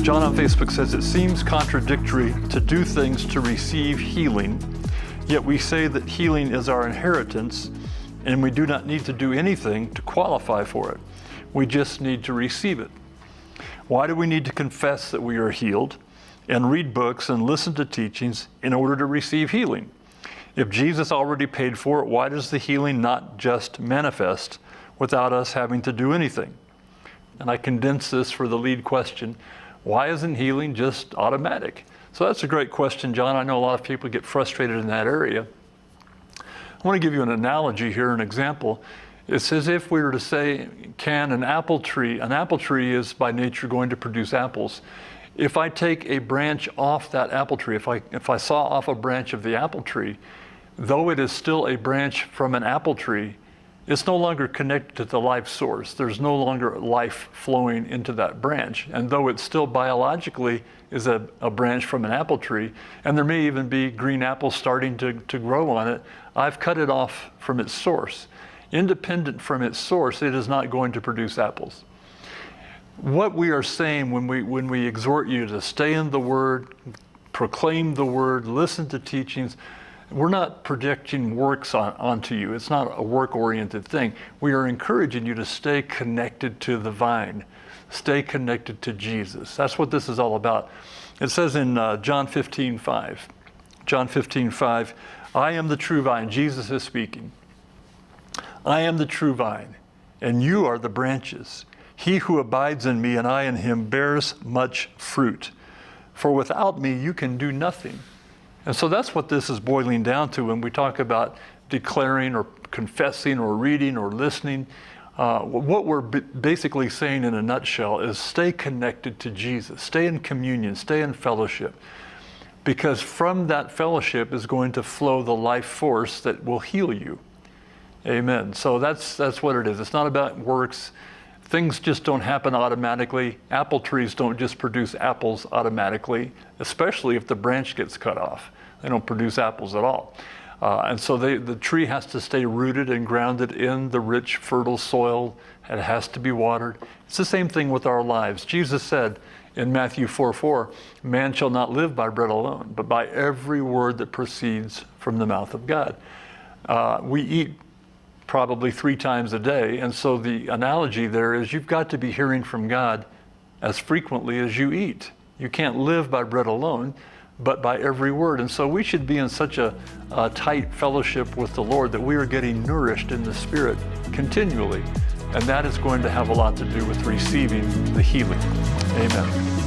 John on Facebook says, it seems contradictory to do things to receive healing, yet we say that healing is our inheritance and we do not need to do anything to qualify for it. We just need to receive it. Why do we need to confess that we are healed and read books and listen to teachings in order to receive healing? If Jesus already paid for it, why does the healing not just manifest without us having to do anything? And I condense this for the lead question, why isn't healing just automatic? So that's a great question, John. I know a lot of people get frustrated in that area. I want to give you an analogy here, an example. It's as if we were to say, can an apple tree is by nature going to produce apples. If I take a branch off that apple tree, if I saw off a branch of the apple tree, though it is still a branch from an apple tree, it's no longer connected to the life source. There's no longer life flowing into that branch. And though it still biologically is a branch from an apple tree, and there may even be green apples starting to grow on it, I've cut it off from its source. Independent from its source, it is not going to produce apples. What we are saying when we exhort you to stay in the Word, proclaim the Word, listen to teachings, we're not projecting works onto you. It's not a work-oriented thing. We are encouraging you to stay connected to the vine. Stay connected to Jesus. That's what this is all about. It says in John 15:5, John 15:5, I am the true vine. Jesus is speaking. I am the true vine, and you are the branches. He who abides in me and I in him bears much fruit. For without me you can do nothing. And so that's what this is boiling down to when we talk about declaring or confessing or reading or listening. What we're basically saying in a nutshell is stay connected to Jesus, stay in communion, stay in fellowship, because from that fellowship is going to flow the life force that will heal you. Amen. So that's what it is. It's not about works. Things just don't happen automatically. Apple trees don't just produce apples automatically, especially if the branch gets cut off. They don't produce apples at all. And so the tree has to stay rooted and grounded in the rich, fertile soil. It has to be watered. It's the same thing with our lives. Jesus said in Matthew 4:4, man shall not live by bread alone, but by every word that proceeds from the mouth of God. We eat probably 3 times a day. And so the analogy there is you've got to be hearing from God as frequently as you eat. You can't live by bread alone, but by every word. And so we should be in such a tight fellowship with the Lord that we are getting nourished in the Spirit continually. And that is going to have a lot to do with receiving the healing. Amen.